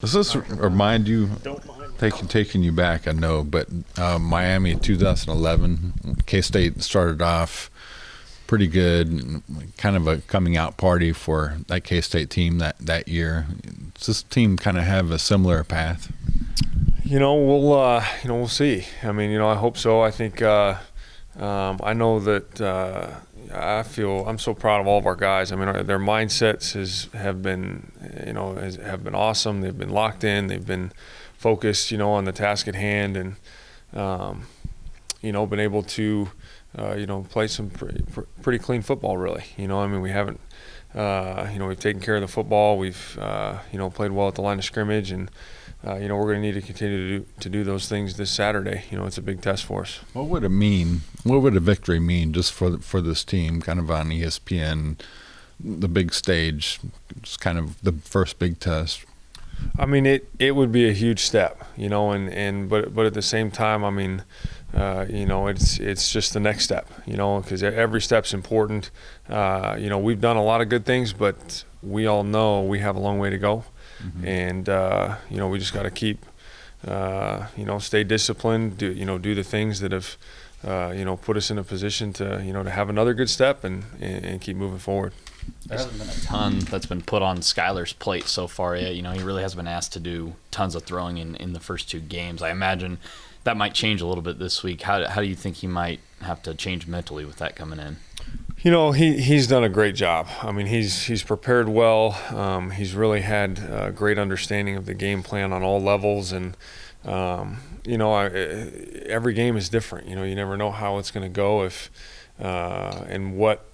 Does this remind you, taking you back, I know, but Miami 2011, K-State started off pretty good, kind of a coming out party for that K-State team that year. Does this team kind of have a similar path? We'll see. I mean, I hope so. I think I know that I'm so proud of all of our guys. I mean, their mindsets have been awesome. They've been locked in. They've been focused, on the task at hand, and been able to play some pretty clean football. Really, I mean, we haven't. We've taken care of the football. We've played well at the line of scrimmage, and we're going to need to continue to do those things this Saturday. It's a big test for us. What would it mean? What would a victory mean just for this team, kind of on ESPN, the big stage? It's kind of the first big test. I mean, it would be a huge step, but at the same time, I mean, it's just the next step, because every step's important. We've done a lot of good things, but we all know we have a long way to go. Mm-hmm. And we just got to keep stay disciplined, do the things that have put us in a position to to have another good step and keep moving forward. There hasn't been a ton that's been put on Skylar's plate so far yet. He really has been asked to do tons of throwing in the first two games. I imagine that might change a little bit this week. How do you think he might have to change mentally with that coming in? He's done a great job. I mean, he's prepared well. He's really had a great understanding of the game plan on all levels, and every game is different. You never know how it's going to go and what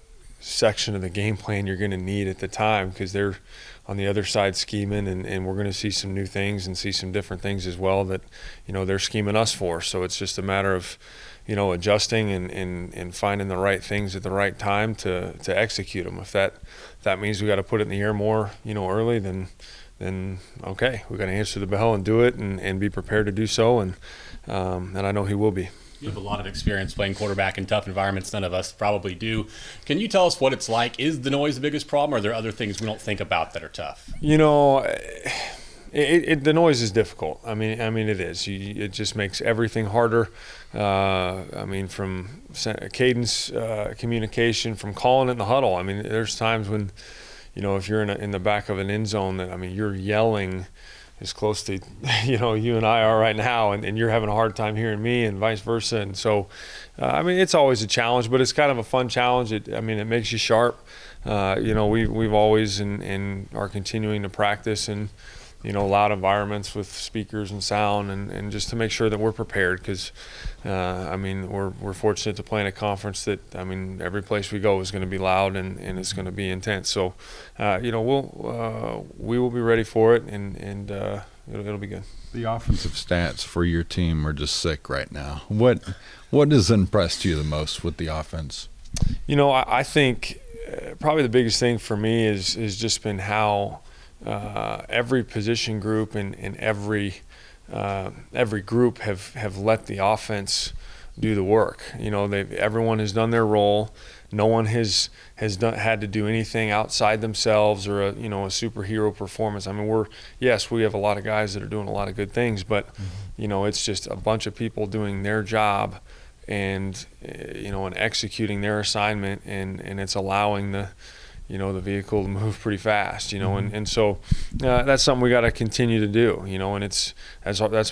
section of the game plan you're going to need at the time, because they're on the other side scheming, and we're going to see some new things and see some different things as well that they're scheming us for. So it's just a matter of adjusting and finding the right things at the right time to execute them. If that means we got to put it in the air more early, then okay, we got to answer the bell and do it and be prepared to do so, and I know he will be. You have a lot of experience playing quarterback in tough environments. None of us probably do. Can you tell us what it's like? Is the noise the biggest problem, or are there other things we don't think about that are tough? The noise is difficult. I mean it is. It just makes everything harder. From cadence, communication, from calling it in the huddle. I mean, there's times when, if you're in the back of an end zone, that you're yelling as close to you and I are right now, and you're having a hard time hearing me, and vice versa. And so it's always a challenge, but it's kind of a fun challenge. It makes you sharp. We've always and are continuing to practice in loud environments with speakers and sound, and just to make sure that we're prepared, because we're fortunate to play in a conference that every place we go is going to be loud and it's going to be intense. So we will be ready for it, and it'll be good. The offensive stats for your team are just sick right now. What has impressed you the most with the offense? I think probably the biggest thing for me is just been how every position group and every group have let the offense do the work. Everyone has done their role. No one has had to do anything outside themselves or a superhero performance. I mean, we have a lot of guys that are doing a lot of good things, but it's just a bunch of people doing their job and and executing their assignment, and it's allowing the vehicle to move pretty fast, and so that's something we got to continue to do, and that's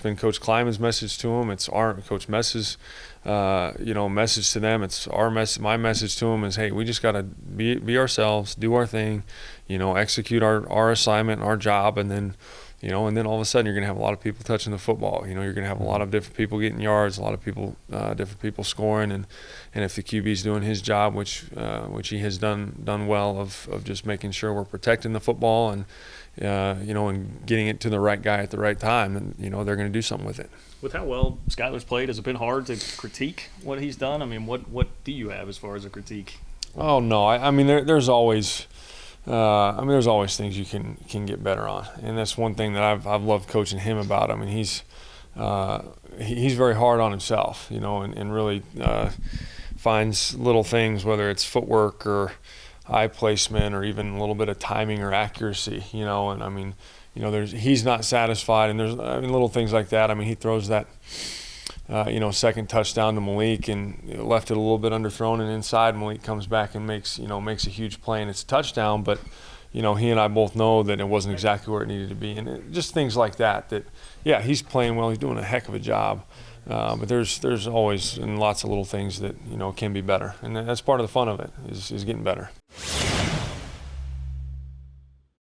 been Coach Kleinman's message to him. It's our Coach Mess's, message to them. It's my message to them is, hey, we just got to be ourselves, do our thing, execute our assignment, our job, and then all of a sudden you're going to have a lot of people touching the football. You're going to have a lot of different people getting yards, a lot of people, different people scoring, and if the QB's doing his job, which he has done well of just making sure we're protecting the football and and getting it to the right guy at the right time, then they're going to do something with it. With how well Skylar's played, has it been hard to critique what he's done? I mean, what do you have as far as a critique? Oh no, there's always. There's always things you can get better on, and that's one thing that I've loved coaching him about. I mean, he's very hard on himself, and really finds little things, whether it's footwork or eye placement or even a little bit of timing or accuracy, and he's not satisfied, and there's little things like that. I mean, he throws that second touchdown to Malik and left it a little bit underthrown and inside. Malik comes back and makes a huge play, and it's a touchdown, but he and I both know that it wasn't exactly where it needed to be, and just things like that. Yeah, he's playing well, he's doing a heck of a job, but there's always lots of little things that can be better, and that's part of the fun of it is getting better.